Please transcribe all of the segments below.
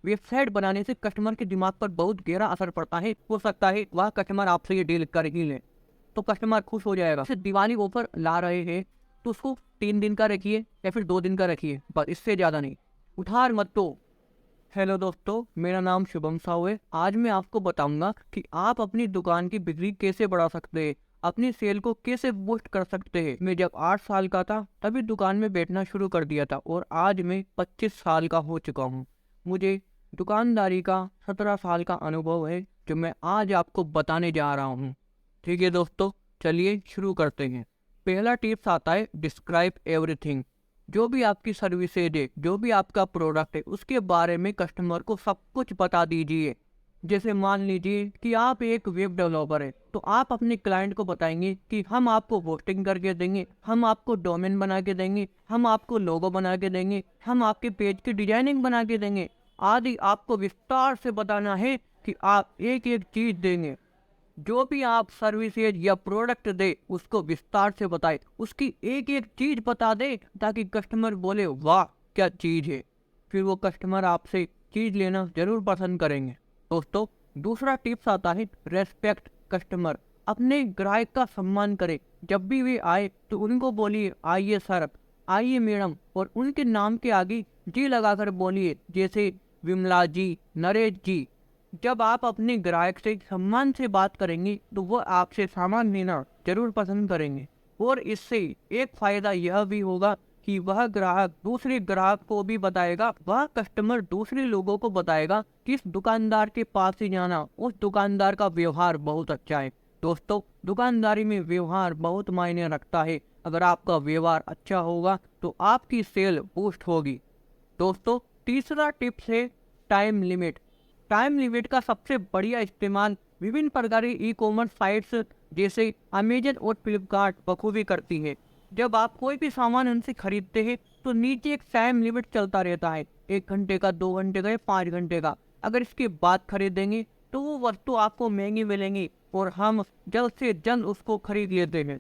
Website बनाने से customer के दिमाग पर बहुत गहरा असर पड़ता है। हो सकता है वह कस्टमर आपसे ये डील कर ही ले, तो कस्टमर खुश हो जाएगा। जैसे दिवाली ऑफर ला रहे हैं तो उसको 3 दिन का रखिए या फिर 2 दिन का रखिए, बस इससे ज़्यादा नहीं। उधार मत दो। हेलो दोस्तों, मेरा नाम शुभम साहू है। आज मैं आपको बताऊंगा कि आप अपनी दुकान की बिक्री कैसे बढ़ा सकते हैं, अपनी सेल को कैसे बूस्ट कर सकते हैं। मैं जब 8 साल का था तभी दुकान में बैठना शुरू कर दिया था और आज मैं 25 साल का हो चुका हूँ। मुझे दुकानदारी का 17 साल का अनुभव है जो मैं आज आपको बताने जा रहा हूँ। ठीक है दोस्तों, चलिए शुरू करते हैं। पहला टिप्स आता है डिस्क्राइब एवरीथिंग। जो भी आपकी सर्विसेज है, जो भी आपका प्रोडक्ट है, उसके बारे में कस्टमर को सब कुछ बता दीजिए। जैसे मान लीजिए कि आप एक वेब डेवलपर है, तो आप अपने क्लाइंट को बताएंगे कि हम आपको होस्टिंग करके देंगे, हम आपको डोमेन बना के देंगे, हम आपको लोगो बना के देंगे, हम आपके पेज की डिजाइनिंग बना के देंगे आदि। आपको विस्तार से बताना है कि आप एक एक चीज देंगे। जो भी आप सर्विसेज या प्रोडक्ट दे उसको विस्तार से बताए, उसकी एक एक चीज बता दे ताकि कस्टमर बोले वाह क्या चीज है। फिर वो कस्टमर आपसे चीज लेना जरूर पसंद करेंगे। दोस्तों, दूसरा टिप्स आता है रेस्पेक्ट कस्टमर। अपने ग्राहक का सम्मान करें। जब भी वे आए तो उनको बोलिए आइए सर, आइए मैडम, और उनके नाम के आगे जी लगाकर बोलिए, जैसे विमला जी, नरेश जी। जब आप अपने ग्राहक से सम्मान से बात करेंगे तो वह आपसे सामान लेना जरूर पसंद करेंगे। और इससे एक फायदा यह भी होगा कि वह ग्राहक दूसरे ग्राहक को भी बताएगा, वह कस्टमर दूसरे लोगों को बताएगा कि इस दुकानदार के पास ही जाना, उस दुकानदार का व्यवहार बहुत अच्छा है। दोस्तों, दुकानदारी में व्यवहार बहुत मायने रखता है। अगर आपका व्यवहार अच्छा होगा तो आपकी सेल बूस्ट होगी। दोस्तों, तीसरा टिप्स है टाइम लिमिट। टाइम लिमिट का सबसे बढ़िया इस्तेमाल विभिन्न प्रकार की ई कॉमर्स साइट्स जैसे अमेजन और फ्लिपकार्ट बखूबी करती है। जब आप कोई भी सामान उनसे खरीदते हैं तो नीचे एक टाइम लिमिट चलता रहता है, 1 घंटे का, 2 घंटे का या 5 घंटे का। अगर इसके बाद खरीदेंगे तो वो वस्तु आपको महंगी मिलेंगी और हम जल्द से जल्द उसको खरीद लेते हैं।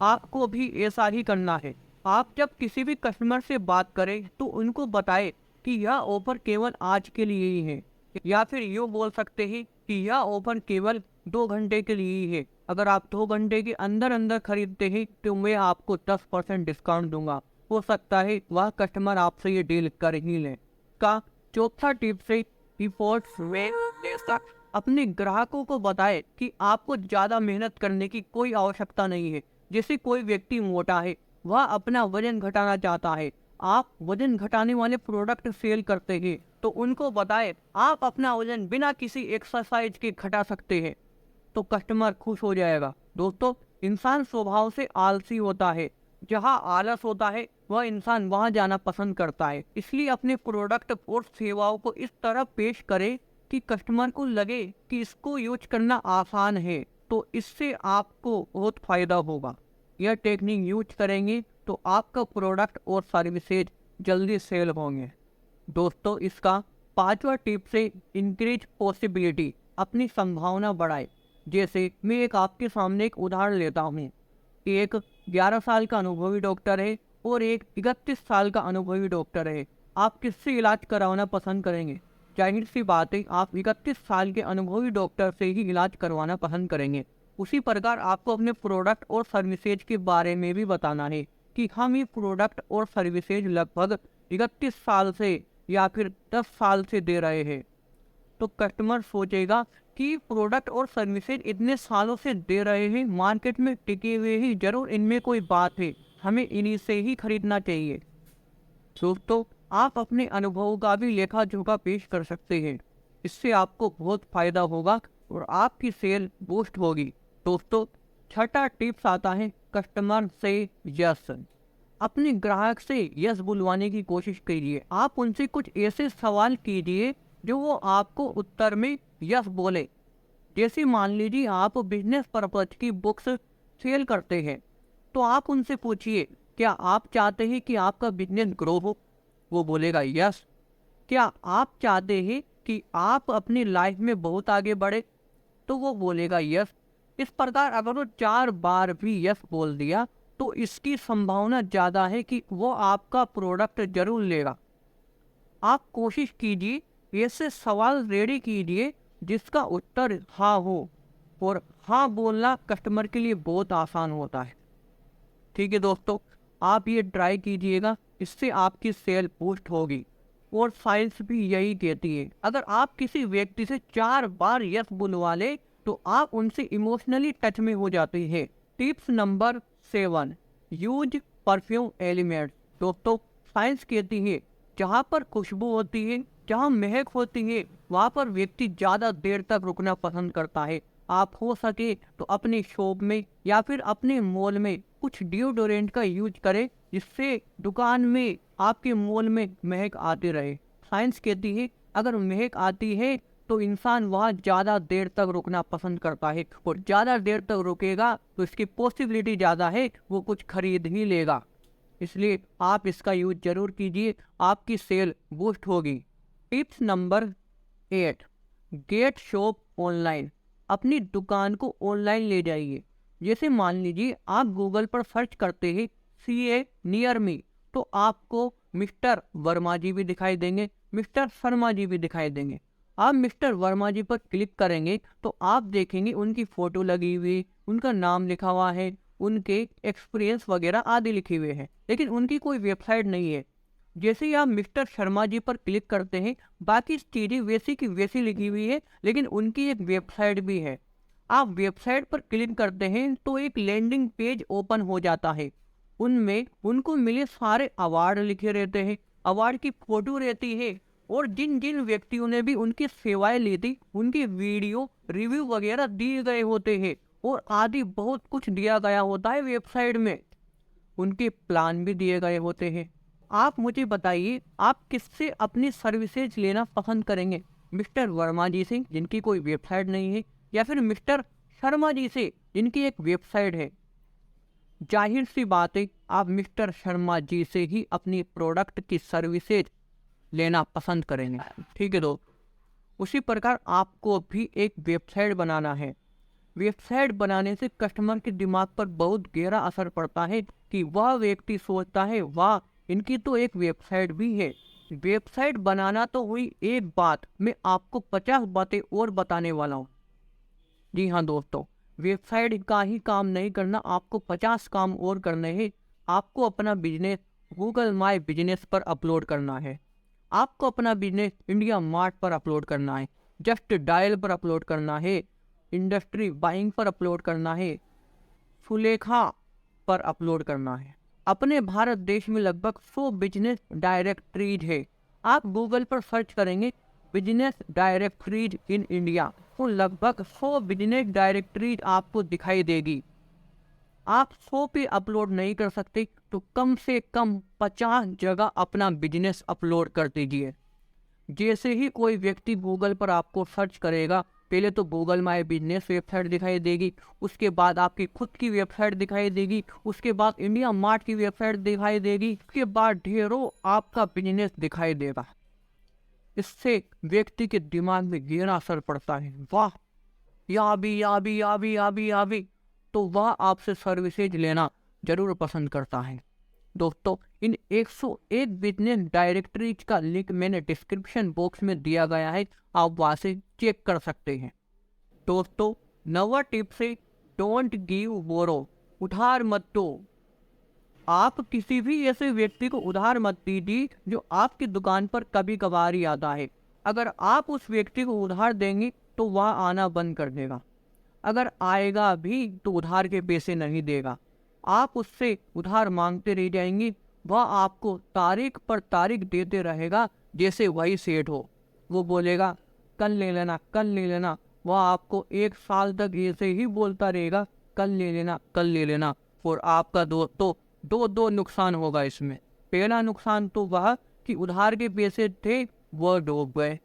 आपको भी ऐसा ही करना है। आप जब किसी भी कस्टमर से बात करें तो उनको बताएं कि यह ऑफर केवल आज के लिए ही है, या फिर यूँ बोल सकते हैं कि यह ऑफर केवल 2 घंटे के लिए ही है। अगर आप 2 घंटे के अंदर अंदर खरीदते हैं तो मैं आपको 10% डिस्काउंट दूंगा। हो सकता है वह कस्टमर आपसे ये डील कर ही ले। का चौथा टिप्स है रिपोर्ट्स में जैसा। अपने ग्राहकों को बताएं कि आपको ज़्यादा मेहनत करने की कोई आवश्यकता नहीं है। जैसे कोई व्यक्ति मोटा है, वह अपना वजन घटाना चाहता है, आप वजन घटाने वाले प्रोडक्ट सेल करते हैं, तो उनको बताएं आप अपना वजन बिना किसी एक्सरसाइज के घटा सकते हैं, तो कस्टमर खुश हो जाएगा। दोस्तों, इंसान स्वभाव से आलसी होता है। जहां आलस होता है वह इंसान वहां जाना पसंद करता है। इसलिए अपने प्रोडक्ट और सेवाओं को इस तरह पेश करें कि कस्टमर को लगे कि इसको यूज करना आसान है, तो इससे आपको बहुत फायदा होगा। यह टेक्निक यूज करेंगे तो आपका प्रोडक्ट और सर्विसेज जल्दी सेल होंगे। दोस्तों, इसका पांचवा टिप्स है इंक्रीज पॉसिबिलिटी। अपनी संभावना बढ़ाए। जैसे मैं एक आपके सामने एक उदाहरण लेता हूँ। एक 11 साल का अनुभवी डॉक्टर है और एक 31 साल का अनुभवी डॉक्टर है। आप किससे इलाज करवाना पसंद करेंगे? जाहिर सी बात है आप 31 साल के अनुभवी डॉक्टर से ही इलाज करवाना पसंद करेंगे। उसी प्रकार आपको अपने प्रोडक्ट और सर्विसेज के बारे में भी बताना है कि हम ये प्रोडक्ट और सर्विसेज लगभग 31 साल से या फिर 10 साल से दे रहे हैं। तो कस्टमर सोचेगा कि प्रोडक्ट और सर्विसेज इतने सालों से दे रहे हैं, मार्केट में टिके हुए ही, जरूर इनमें कोई बात है, हमें इन्हीं से ही खरीदना चाहिए। दोस्तों, आप अपने अनुभवों का भी लेखा जोखा पेश कर सकते हैं। इससे आपको बहुत फायदा होगा और आपकी सेल बूस्ट होगी। दोस्तों, छठा टिप्स आता है कस्टमर से यस। अपने ग्राहक से यस बुलवाने की कोशिश कीजिए। आप उनसे कुछ ऐसे सवाल कीजिए जो वो आपको उत्तर में यस बोले। जैसे मान लीजिए आप बिजनेस पर्पज की बुक्स सेल करते हैं, तो आप उनसे पूछिए क्या आप चाहते हैं कि आपका बिजनेस ग्रो हो? वो बोलेगा यस। क्या आप चाहते हैं कि आप अपनी लाइफ में बहुत आगे बढ़े? तो वो बोलेगा यस। इस प्रकार अगर वो 4 बार भी यस बोल दिया तो इसकी संभावना ज़्यादा है कि वो आपका प्रोडक्ट जरूर लेगा। आप कोशिश कीजिए ऐसे सवाल रेडी कीजिए जिसका उत्तर हाँ हो, और हाँ बोलना कस्टमर के लिए बहुत आसान होता है। ठीक है दोस्तों, आप ये ट्राई कीजिएगा, इससे आपकी सेल बूस्ट होगी। और साइंस भी यही कहती है, अगर आप किसी व्यक्ति से 4 बार यस बुलवा ले तो आप उनसे इमोशनली टच में हो जाते हैं। Tips number 7, use perfume elements. दोस्तों, साइंस कहती है जहाँ पर खुशबू होती है, जहाँ महक होती है, वहाँ पर व्यक्ति ज़्यादा देर तक रुकना पसंद करता है। आप हो सके तो अपने शॉप में या फिर अपने मॉल में कुछ डिओडोरेंट का यूज करें, जिससे दुकान में आपके मॉल में महक आती रहे। साइंस कहती है अगर महक आती है तो इंसान वहाँ ज़्यादा देर तक रुकना पसंद करता है, और ज़्यादा देर तक रुकेगा तो इसकी पॉसिबिलिटी ज़्यादा है वो कुछ खरीद ही लेगा। इसलिए आप इसका यूज जरूर कीजिए, आपकी सेल बूस्ट होगी। Tips number 8, get shop online. अपनी दुकान को ऑनलाइन ले जाइए। जैसे मान लीजिए आप गूगल पर सर्च करते हैं CA नियर मी, तो आपको मिस्टर वर्मा जी भी दिखाई देंगे, मिस्टर शर्मा जी भी दिखाई देंगे। आप मिस्टर वर्मा जी पर क्लिक करेंगे तो आप देखेंगे उनकी फ़ोटो लगी हुई, उनका नाम लिखा हुआ है, उनके एक्सपीरियंस वगैरह आदि लिखे हुए हैं, लेकिन उनकी कोई वेबसाइट नहीं है। जैसे ही आप मिस्टर शर्मा जी पर क्लिक करते हैं, बाकी चीज़ें वैसी की वैसी लिखी हुई है, लेकिन उनकी एक वेबसाइट भी है। आप वेबसाइट पर क्लिक करते हैं तो एक लैंडिंग पेज ओपन हो जाता है। उनमें उनको मिले सारे अवार्ड लिखे रहते हैं, अवार्ड की फ़ोटो रहती है, और जिन जिन व्यक्तियों ने भी उनकी सेवाएं ली थी उनकी वीडियो रिव्यू वगैरह दिए गए होते हैं, और आदि बहुत कुछ दिया गया होता है वेबसाइट में। उनके प्लान भी दिए गए होते हैं। आप मुझे बताइए आप किससे अपनी सर्विसेज लेना पसंद करेंगे, मिस्टर वर्मा जी से जिनकी कोई वेबसाइट नहीं है, या फिर मिस्टर शर्मा जी से जिनकी एक वेबसाइट है? जाहिर सी बात है आप मिस्टर शर्मा जी से ही अपनी प्रोडक्ट की सर्विसेज लेना पसंद करेंगे। ठीक है दोस्त, उसी प्रकार आपको भी एक वेबसाइट बनाना है। वेबसाइट बनाने से कस्टमर के दिमाग पर बहुत गहरा असर पड़ता है कि वह व्यक्ति सोचता है वाह इनकी तो एक वेबसाइट भी है। वेबसाइट बनाना तो हुई एक बात, मैं आपको 50 बातें और बताने वाला हूँ। जी हाँ दोस्तों, वेबसाइट का ही काम नहीं करना, आपको 50 काम और करने हैं। आपको अपना बिजनेस गूगल माई बिजनेस पर अपलोड करना है, आपको अपना बिजनेस इंडिया मार्ट पर अपलोड करना है, जस्ट डायल पर अपलोड करना है, इंडस्ट्री बाइंग पर अपलोड करना है, सुलेखा पर अपलोड करना है। अपने भारत देश में लगभग 100 बिजनेस डायरेक्टरीज है। आप गूगल पर सर्च करेंगे बिजनेस डायरेक्टरीज इन इंडिया तो लगभग 100 बिजनेस डायरेक्टरीज आपको दिखाई देगी। आप 100 पे अपलोड नहीं कर सकते तो कम से कम 50 जगह अपना बिजनेस अपलोड कर दीजिए। जैसे ही कोई व्यक्ति गूगल पर आपको सर्च करेगा, पहले तो गूगल माई बिजनेस वेबसाइट दिखाई देगी, उसके बाद आपकी खुद की वेबसाइट दिखाई देगी, उसके बाद इंडिया मार्ट की वेबसाइट दिखाई देगी, उसके बाद ढेरों आपका बिजनेस दिखाई देगा। इससे व्यक्ति के दिमाग में गहरा असर पड़ता है, वाह यहाँ भी यहाँ भी यहाँ भी यहाँ भी यहाँ भी, तो वह आपसे सर्विसेज लेना जरूर पसंद करता है। दोस्तों, इन 101 बिजनेस डायरेक्टरीज का लिंक मैंने डिस्क्रिप्शन बॉक्स में दिया गया है, आप वहाँ से चेक कर सकते हैं। दोस्तों, नवा टिप से डोंट गिव बोरो, उधार मत दो। आप किसी भी ऐसे व्यक्ति को उधार मत दीजिए जो आपकी दुकान पर कभी कभार ही आता है। अगर आप उस व्यक्ति को उधार देंगे तो वह आना बंद कर देगा, अगर आएगा भी तो उधार के पैसे नहीं देगा। आप उससे उधार मांगते रह जाएंगे, वह आपको तारीख पर तारीख देते रहेगा जैसे वही सेठ हो। वो बोलेगा कल ले लेना कल ले लेना, वह आपको 1 साल तक ऐसे ही बोलता रहेगा कल ले लेना कल ले लेना, और आपका दोस्तों दो नुकसान होगा इसमें। पहला नुकसान तो वह कि उधार के पैसे थे वह डूब गए,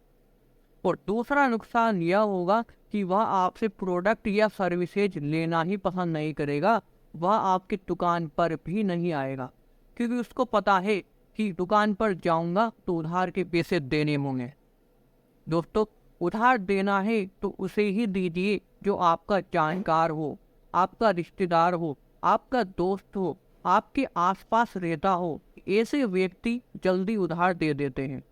और दूसरा नुकसान यह होगा कि वह आपसे प्रोडक्ट या सर्विसेज लेना ही पसंद नहीं करेगा, वह आपकी दुकान पर भी नहीं आएगा, क्योंकि उसको पता है कि दुकान पर जाऊंगा तो उधार के पैसे देने होंगे। दोस्तों, उधार देना है तो उसे ही दीजिए जो आपका जानकार हो, आपका रिश्तेदार हो, आपका दोस्त हो, आपके आसपास रहता हो। ऐसे व्यक्ति जल्दी उधार दे देते हैं।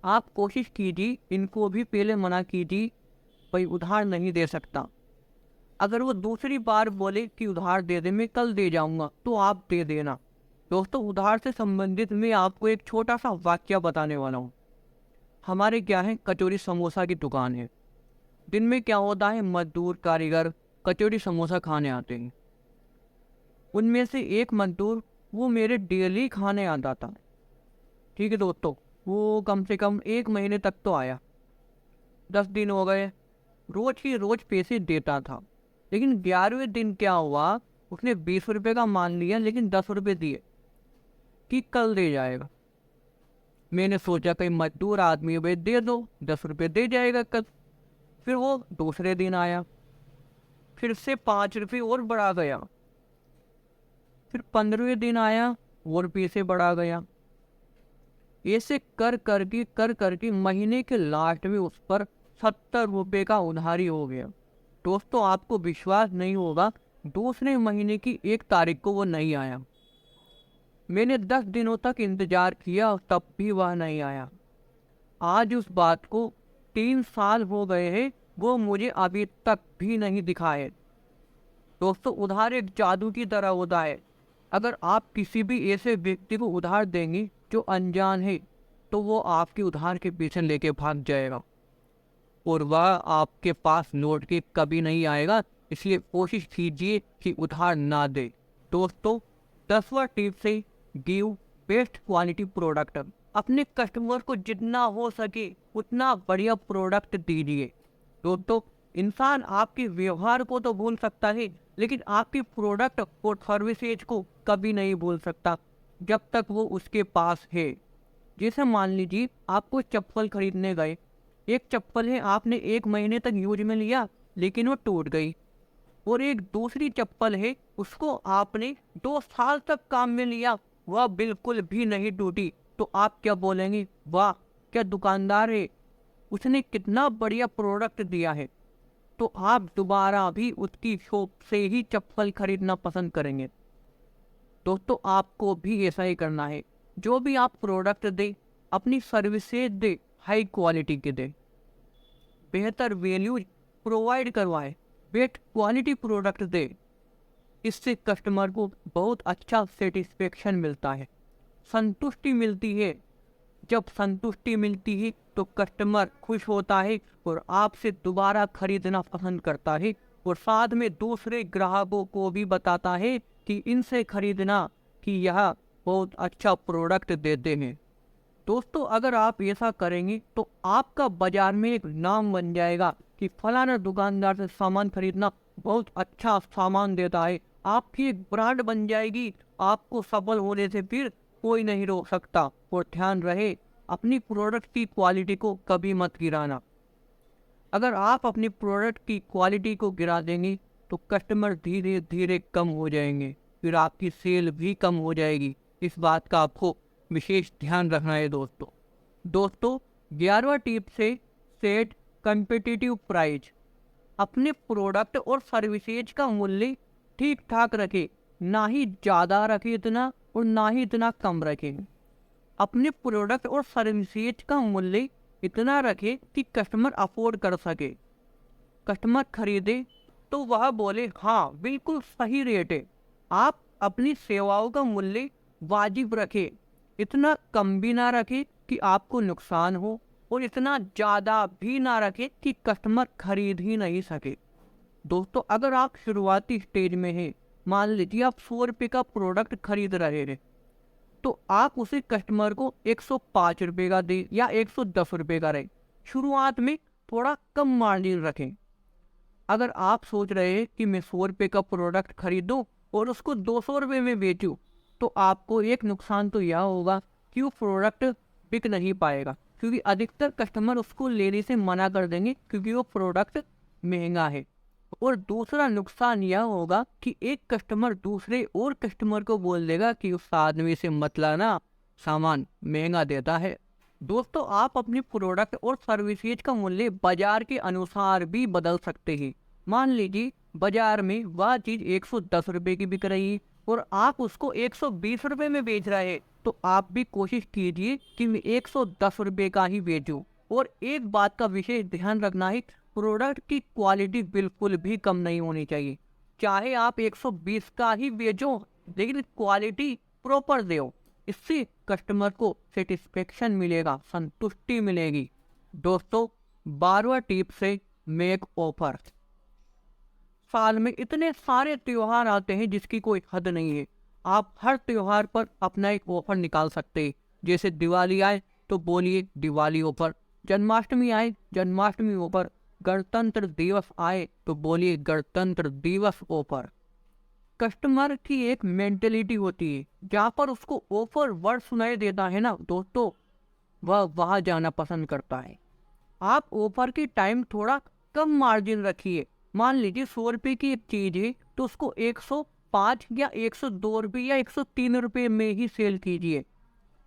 आप कोशिश कीजिए, इनको भी पहले मना कीजिए भाई उधार नहीं दे सकता। अगर वो दूसरी बार बोले कि उधार दे दे, मैं कल दे जाऊंगा, तो आप दे देना। दोस्तों, उधार से संबंधित मैं आपको एक छोटा सा वाक्य बताने वाला हूँ। हमारे क्या है, कचौरी समोसा की दुकान है। दिन में क्या होता है, मजदूर कारीगर कचौरी समोसा खाने आते हैं। उनमें से एक मजदूर वो मेरे डेली खाने आता था। ठीक है दोस्तों, वो कम से कम 1 महीने तक तो आया। 10 दिन हो गए, रोज ही रोज पैसे देता था। लेकिन 11वें दिन क्या हुआ, उसने 20 रुपये का मान लिया, लेकिन 10 रुपये दिए कि कल दे जाएगा। मैंने सोचा कहीं मजदूर आदमी है भाई, दे दो, 10 रुपये दे जाएगा कल। फिर वो दूसरे दिन आया, फिर से 5 रुपये और बढ़ा गया। फिर 15वें दिन आया, और पैसे बढ़ा गया। ऐसे कर करके महीने के लास्ट में उस पर 70 रुपये का उधारी हो गया। दोस्तों, आपको विश्वास नहीं होगा, दूसरे महीने की 1 तारीख को वो नहीं आया। मैंने 10 दिनों तक इंतजार किया, तब भी वह नहीं आया। आज उस बात को 3 साल हो गए हैं, वो मुझे अभी तक भी नहीं दिखाए। दोस्तों, उधार एक जादू की तरह होता है। अगर आप किसी भी ऐसे व्यक्ति को उधार देंगे जो अनजान है, तो वो आपके उधार के पीछे लेके भाग जाएगा और वह आपके पास लौट के कभी नहीं आएगा। इसलिए कोशिश कीजिए कि उधार ना दे। दोस्तों, 10वां टिप से गिव बेस्ट क्वालिटी प्रोडक्ट। अपने कस्टमर को जितना हो सके उतना बढ़िया प्रोडक्ट दीजिए। दोस्तों, इंसान आपके व्यवहार को तो भूल सकता है, लेकिन आपकी प्रोडक्ट और सर्विसेज को कभी नहीं भूल सकता जब तक वो उसके पास है। जैसे मान लीजिए आप कोई चप्पल खरीदने गए। एक चप्पल है, आपने 1 महीने तक यूज में लिया, लेकिन वो टूट गई। और एक दूसरी चप्पल है, उसको आपने 2 साल तक काम में लिया, वह बिल्कुल भी नहीं टूटी। तो आप क्या बोलेंगे, वाह क्या दुकानदार है, उसने कितना बढ़िया प्रोडक्ट दिया है। तो आप दोबारा भी उसकी शॉप से ही चप्पल खरीदना पसंद करेंगे। दोस्तों, आपको भी ऐसा ही करना है। जो भी आप प्रोडक्ट दे, अपनी सर्विसेज दे, हाई क्वालिटी के दे, बेहतर वैल्यूज प्रोवाइड करवाए, बेस्ट क्वालिटी प्रोडक्ट दे। इससे कस्टमर को बहुत अच्छा सेटिस्फेक्शन मिलता है, संतुष्टि मिलती है। जब संतुष्टि मिलती है तो कस्टमर खुश होता है और आपसे दोबारा खरीदना पसंद करता है, और साथ में दूसरे ग्राहकों को भी बताता है कि इनसे खरीदना, कि यह बहुत अच्छा प्रोडक्ट देते हैं। दोस्तों, अगर आप ऐसा करेंगे तो आपका बाजार में एक नाम बन जाएगा कि फलाना दुकानदार से सामान खरीदना बहुत अच्छा सामान देता है। आपकी एक ब्रांड बन जाएगी। आपको सफल होने से फिर कोई नहीं रोक सकता। और ध्यान रहे, अपनी प्रोडक्ट की क्वालिटी को कभी मत गिराना। अगर आप अपनी प्रोडक्ट की क्वालिटी को गिरा देंगे तो कस्टमर धीरे धीरे कम हो जाएंगे, फिर आपकी सेल भी कम हो जाएगी। इस बात का आपको विशेष ध्यान रखना है दोस्तों, 11वां टिप से सेट कम्पिटिटिव प्राइस। अपने प्रोडक्ट और सर्विसेज का मूल्य ठीक ठाक रखें, ना ही ज़्यादा रखें इतना और ना ही इतना कम रखें। अपने प्रोडक्ट और सर्विसेज का मूल्य इतना रखें कि कस्टमर अफोर्ड कर सके। कस्टमर खरीदे तो वह बोले हाँ बिल्कुल सही रेट है। आप अपनी सेवाओं का मूल्य वाजिब रखें, इतना कम भी ना रखें कि आपको नुकसान हो, और इतना ज़्यादा भी ना रखें कि कस्टमर खरीद ही नहीं सके। दोस्तों, अगर आप शुरुआती स्टेज में हैं, मान लीजिए आप 100 रुपये का प्रोडक्ट खरीद रहे हैं, तो आप उसे कस्टमर को 105 रुपये का दें या 110 रुपये का रहे। शुरुआत में थोड़ा कम मार्जिन रखें। अगर आप सोच रहे हैं कि मैं 100 रुपये का प्रोडक्ट खरीदूं और उसको 200 रुपये में बेचूं, तो आपको एक नुकसान तो यह होगा कि वो प्रोडक्ट बिक नहीं पाएगा, क्योंकि अधिकतर कस्टमर उसको लेने से मना कर देंगे क्योंकि वो प्रोडक्ट महंगा है। और दूसरा नुकसान यह होगा कि एक कस्टमर दूसरे और कस्टमर को बोल देगा कि उस आदमी से मत लाना, सामान महंगा देता है। दोस्तों, आप अपनी प्रोडक्ट और सर्विसेज का मूल्य बाजार के अनुसार भी बदल सकते हैं। मान लीजिए बाजार में वह चीज़ 110 रुपये की बिक रही है, और आप उसको 120 रुपये में बेच रहे हैं, तो आप भी कोशिश कीजिए कि मैं 110 रुपये का ही बेचूं। और एक बात का विशेष ध्यान रखना है, प्रोडक्ट की क्वालिटी बिल्कुल भी कम नहीं होनी चाहिए। चाहे आप 120 का ही बेचो, लेकिन क्वालिटी प्रॉपर दो। इससे कस्टमर को सेटिस्फेक्शन मिलेगा, संतुष्टि मिलेगी। दोस्तों, 12वां टिप से मेक ऑफर। साल में इतने सारे त्योहार आते हैं जिसकी कोई हद नहीं है। आप हर त्योहार पर अपना एक ऑफर निकाल सकते हैं। जैसे दिवाली आए तो बोलिए दिवाली ऑफर, जन्माष्टमी आए जन्माष्टमी ऑफर, गणतंत्र दिवस आए तो बोलिए गणतंत्र दिवस ऑफर। कस्टमर की एक मेंटेलिटी होती है, जहाँ पर उसको ऑफर वर्ड सुनाई देता है ना दोस्तों, वह वहाँ जाना पसंद करता है। आप ऑफर के टाइम थोड़ा कम मार्जिन रखिए। मान लीजिए 100 रुपये की एक चीज है, तो उसको 105 या 102 रुपये या 103 रुपये में ही सेल कीजिए।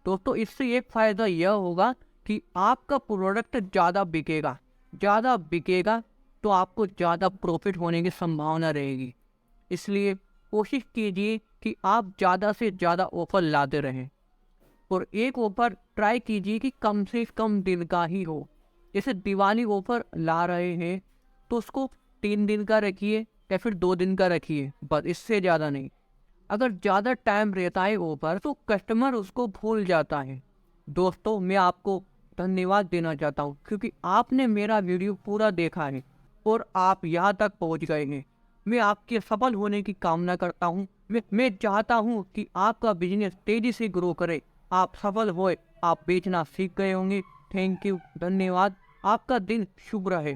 दोस्तों, इससे एक फायदा यह होगा कि आपका प्रोडक्ट ज़्यादा बिकेगा तो आपको ज़्यादा प्रॉफिट होने की संभावना रहेगी। इसलिए कोशिश कीजिए कि आप ज़्यादा से ज़्यादा ऑफर लाते रहें। और एक ऑफर ट्राई कीजिए कि कम से कम दिन का ही हो। जैसे दिवाली ऑफर ला रहे हैं तो उसको 3 दिन का रखिए या फिर 2 दिन का रखिए, बस, इससे ज़्यादा नहीं। अगर ज़्यादा टाइम रहता है ऑफर तो कस्टमर उसको भूल जाता है। दोस्तों, मैं आपको धन्यवाद देना चाहता हूँ क्योंकि आपने मेरा वीडियो पूरा देखा है और आप यहाँ तक पहुँच गए हैं। मैं आपके सफल होने की कामना करता हूँ। मैं चाहता हूँ कि आपका बिजनेस तेज़ी से ग्रो करे, आप सफल होए, आप बेचना सीख गए होंगे। थैंक यू, धन्यवाद। आपका दिन शुभ रहे।